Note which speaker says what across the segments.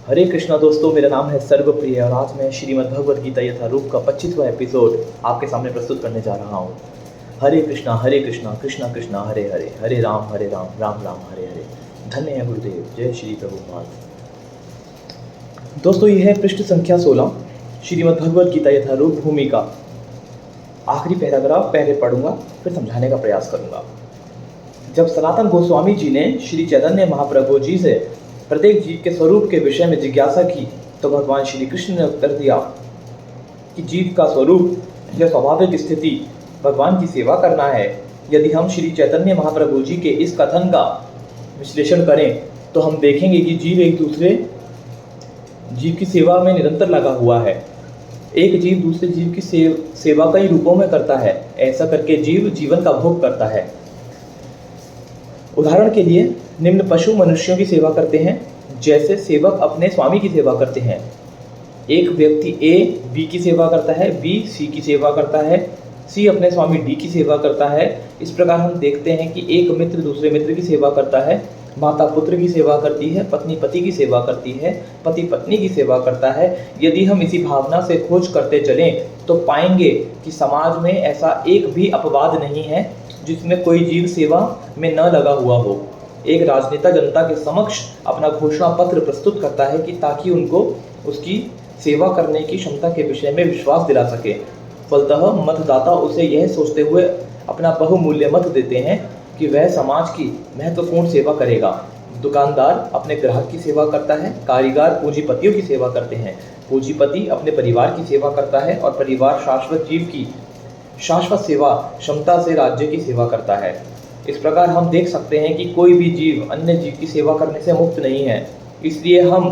Speaker 1: हरे कृष्णा दोस्तों, मेरा नाम है सर्वप्रिय और आज मैं श्रीमद् भगवद गीता यथारूप का 25वां एपिसोड आपके सामने प्रस्तुत करने जा रहा हूँ। हरे कृष्णा कृष्णा कृष्णा हरे हरे, हरे राम राम राम हरे हरे। धन्य है गुरुदेव, जय श्री प्रभुपाद। दोस्तों, यह है पृष्ठ संख्या 16 श्रीमद् भगवद गीता यथारूप भूमिका। आखिरी पैराग्राफ पहले पढ़ूंगा, फिर समझाने का प्रयास करूंगा। जब सनातन गोस्वामी जी ने श्री चैतन्य महाप्रभु जी से प्रत्येक जीव के स्वरूप के विषय में जिज्ञासा की, तो भगवान श्री कृष्ण ने उत्तर दिया कि जीव का स्वरूप या स्वाभाविक स्थिति भगवान की सेवा करना है। यदि हम श्री चैतन्य महाप्रभु जी के इस कथन का विश्लेषण करें तो हम देखेंगे कि जीव एक दूसरे जीव की सेवा में निरंतर लगा हुआ है। एक जीव दूसरे जीव की सेवा कई रूपों में करता है। ऐसा करके जीव जीवन का भोग करता है। उदाहरण के लिए निम्न पशु मनुष्यों की सेवा करते हैं, जैसे सेवक अपने स्वामी की सेवा करते हैं। एक व्यक्ति ए बी की सेवा करता है, बी सी की सेवा करता है, सी अपने स्वामी डी की सेवा करता है। इस प्रकार हम देखते हैं कि एक मित्र दूसरे मित्र की सेवा करता है, माता पुत्र की सेवा करती है, पत्नी पति की सेवा करती है, पति पत्नी की सेवा करता है। यदि हम इसी भावना से खोज करते चलें तो पाएंगे कि समाज में ऐसा एक भी अपवाद नहीं है जिसमें कोई जीव सेवा में न लगा हुआ हो। एक राजनेता जनता के समक्ष अपना घोषणा पत्र प्रस्तुत करता है कि ताकि उनको उसकी सेवा करने की क्षमता के विषय में विश्वास दिला सके। फलतः मतदाता उसे यह सोचते हुए अपना बहुमूल्य मत देते हैं कि वह समाज की महत्वपूर्ण सेवा करेगा। दुकानदार अपने ग्राहक की सेवा करता है, कारीगर पूंजीपतियों की सेवा करते हैं, पूंजीपति अपने परिवार की सेवा करता है और परिवार शाश्वत जीव की शाश्वत सेवा क्षमता से राज्य की सेवा करता है। इस प्रकार हम देख सकते हैं कि कोई भी जीव अन्य जीव की सेवा करने से मुक्त नहीं है। इसलिए हम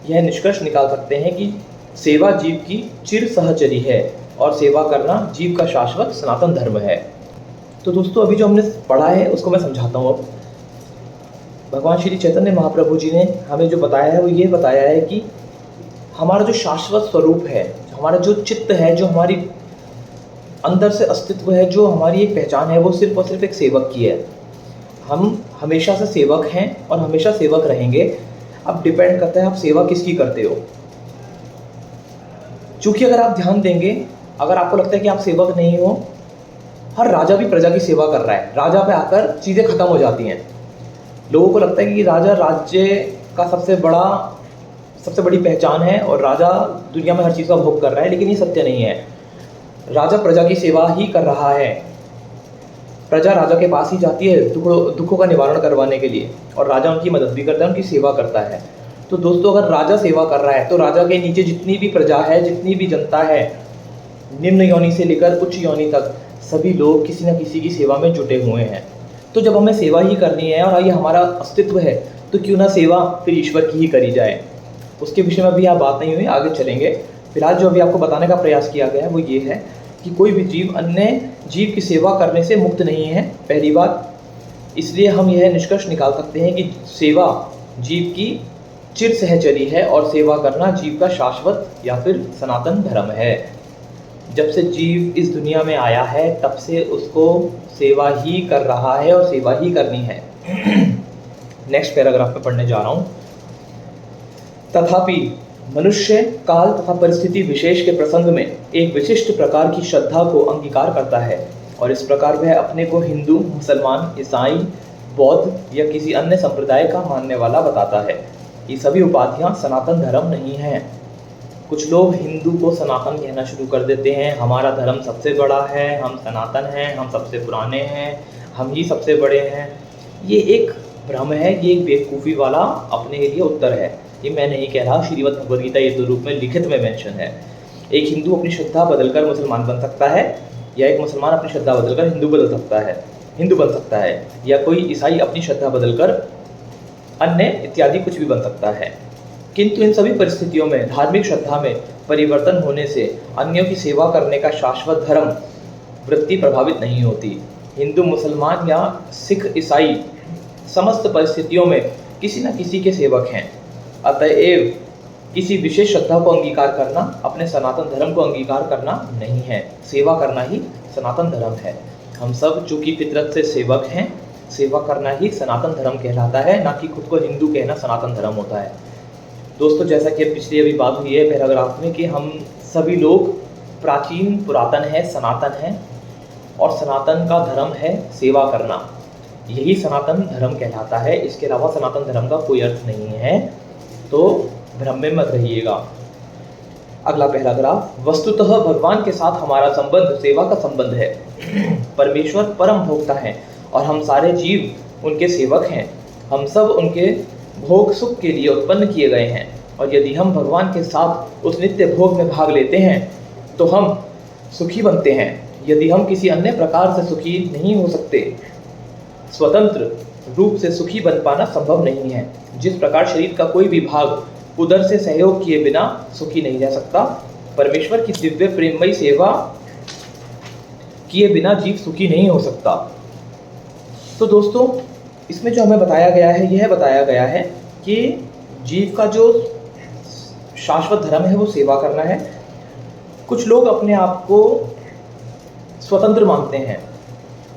Speaker 1: यह निष्कर्ष निकाल सकते हैं कि सेवा जीव की चिर सहचरी है और सेवा करना जीव का शाश्वत सनातन धर्म है। तो दोस्तों, अभी जो हमने पढ़ा है उसको मैं समझाता हूँ। अब भगवान श्री चैतन्य महाप्रभु जी ने हमें जो बताया है वो ये बताया है कि हमारा जो शाश्वत स्वरूप है, हमारा जो चित्त है, जो हमारी अंदर से अस्तित्व है, जो हमारी एक पहचान है, वो सिर्फ और सिर्फ एक सेवक की है। हम हमेशा से सेवक हैं और हमेशा सेवक रहेंगे। अब डिपेंड करता है आप सेवा किसकी करते हो। क्योंकि अगर आप ध्यान देंगे, अगर आपको लगता है कि आप सेवक नहीं हो, हर राजा भी प्रजा की सेवा कर रहा है। राजा पे आकर चीज़ें खत्म हो जाती हैं। लोगों को लगता है कि राजा राज्य का सबसे बड़ी पहचान है और राजा दुनिया में हर चीज़ का भोग कर रहा है, लेकिन ये सत्य नहीं है। राजा प्रजा की सेवा ही कर रहा है। प्रजा राजा के पास ही जाती है दुखों का निवारण करवाने के लिए, और राजा उनकी मदद भी करता है, उनकी सेवा करता है। तो दोस्तों, अगर राजा सेवा कर रहा है तो राजा के नीचे जितनी भी प्रजा है, जितनी भी जनता है, निम्न योनि से लेकर उच्च योनि तक, सभी लोग किसी न किसी की सेवा में जुटे हुए हैं। तो जब हमें सेवा ही करनी है और ये हमारा अस्तित्व है, तो क्यों ना सेवा फिर ईश्वर की ही करी जाए। उसके विषय में अभी यहाँ बात नहीं हुई, आगे चलेंगे। फिलहाल जो अभी आपको बताने का प्रयास किया गया है वो ये है कि कोई भी जीव अन्य जीव की सेवा करने से मुक्त नहीं है, पहली बात। इसलिए हम यह निष्कर्ष निकाल सकते हैं कि सेवा जीव की चिर सहचरी है और सेवा करना जीव का शाश्वत या फिर सनातन धर्म है। जब से जीव इस दुनिया में आया है तब से उसको सेवा ही कर रहा है और सेवा ही करनी है। नेक्स्ट पैराग्राफ में पढ़ने जा रहा हूँ। तथापि मनुष्य काल तथा परिस्थिति विशेष के प्रसंग में एक विशिष्ट प्रकार की श्रद्धा को अंगीकार करता है और इस प्रकार वह अपने को हिंदू, मुसलमान, ईसाई, बौद्ध या किसी अन्य संप्रदाय का मानने वाला बताता है। ये सभी उपाधियां सनातन धर्म नहीं हैं। कुछ लोग हिंदू को सनातन कहना शुरू कर देते हैं। हमारा धर्म सबसे बड़ा है, हम सनातन हैं, हम सबसे पुराने हैं, हम ही सबसे बड़े हैं। ये एक भ्रम है, ये एक बेवकूफ़ी वाला अपने लिए उत्तर है। ये मैं नहीं कह रहा, श्रीमद् भगवद गीता ये रूप में लिखित में मेंशन है। एक हिंदू अपनी श्रद्धा बदलकर मुसलमान बन सकता है, या एक मुसलमान अपनी श्रद्धा बदलकर हिंदू बन सकता है, या कोई ईसाई अपनी श्रद्धा बदलकर अन्य इत्यादि कुछ भी बन सकता है। किंतु इन सभी परिस्थितियों में धार्मिक श्रद्धा में परिवर्तन होने से अन्यों की सेवा करने का शाश्वत धर्म वृत्ति प्रभावित नहीं होती। हिंदू, मुसलमान या सिख, ईसाई समस्त परिस्थितियों में किसी न किसी के सेवक हैं। अतएव किसी विशेष श्रद्धा को अंगीकार करना अपने सनातन धर्म को अंगीकार करना नहीं है। सेवा करना ही सनातन धर्म है। हम सब चूंकि फितरत से सेवक हैं, सेवा करना ही सनातन धर्म कहलाता है, ना कि खुद को हिंदू कहना सनातन धर्म होता है। दोस्तों जैसा कि पिछली अभी बात हुई है पैराग्राफ में कि हम सभी लोग प्राचीन पुरातन है, सनातन है, और सनातन का धर्म है सेवा करना। यही सनातन धर्म कहलाता है। इसके अलावा सनातन धर्म का कोई अर्थ नहीं है, तो भ्रम में मत रहिएगा। अगला पैराग्राफ, वस्तुतः भगवान के साथ हमारा संबंध सेवा का संबंध है। परमेश्वर परम भोक्ता है और हम सारे जीव उनके सेवक हैं। हम सब उनके भोग सुख के लिए उत्पन्न किए गए हैं, और यदि हम भगवान के साथ उस नित्य भोग में भाग लेते हैं तो हम सुखी बनते हैं। यदि हम किसी अन्य प्रकार से सुखी नहीं हो सकते, स्वतंत्र रूप से सुखी बन पाना संभव नहीं है। जिस प्रकार शरीर का कोई भी भाग उदर से सहयोग किए बिना सुखी नहीं रह सकता, परमेश्वर की दिव्य प्रेममयी सेवा किए बिना जीव सुखी नहीं हो सकता। तो दोस्तों इसमें जो हमें बताया गया है, यह बताया गया है कि जीव का जो शाश्वत धर्म है वो सेवा करना है। कुछ लोग अपने आप को स्वतंत्र मानते हैं,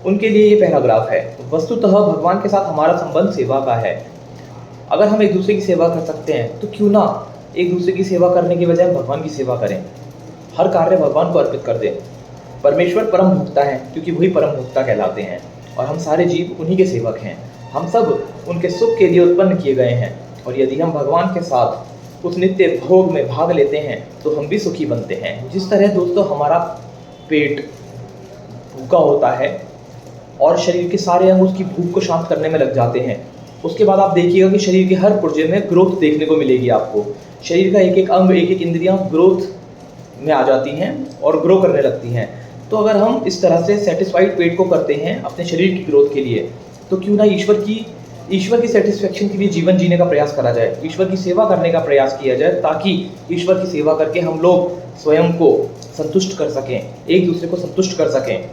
Speaker 1: उनके लिए ये पैराग्राफ है। वस्तुतः भगवान के साथ हमारा संबंध सेवा का है। अगर हम एक दूसरे की सेवा कर सकते हैं तो क्यों ना एक दूसरे की सेवा करने की बजाय भगवान की सेवा करें, हर कार्य भगवान को अर्पित कर दें। परमेश्वर परम भोक्ता है क्योंकि वही परम भोक्ता कहलाते हैं, और हम सारे जीव उन्हीं के सेवक हैं। हम सब उनके सुख के लिए उत्पन्न किए गए हैं, और यदि हम भगवान के साथ उस नित्य भोग में भाग लेते हैं तो हम भी सुखी बनते हैं। जिस तरह दोस्तों हमारा पेट भूखा होता है और शरीर के सारे अंग उसकी भूख को शांत करने में लग जाते हैं, उसके बाद आप देखिएगा कि शरीर के हर पुर्जे में ग्रोथ देखने को मिलेगी आपको। शरीर का एक एक अंग, एक एक इंद्रियां ग्रोथ में आ जाती हैं और ग्रो करने लगती हैं। तो अगर हम इस तरह से सेटिस्फाइड पेट को करते हैं अपने शरीर की ग्रोथ के लिए, तो क्यों ना ईश्वर की सेटिस्फेक्शन के लिए जीवन जीने का प्रयास करा जाए, ईश्वर की सेवा करने का प्रयास किया जाए, ताकि ईश्वर की सेवा करके हम लोग स्वयं को संतुष्ट कर सकें, एक दूसरे को संतुष्ट कर सकें।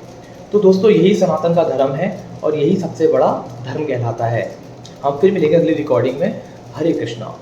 Speaker 1: तो दोस्तों यही सनातन का धर्म है और यही सबसे बड़ा धर्म कहलाता है। हम फिर मिलेंगे अगली रिकॉर्डिंग में। हरे कृष्णा।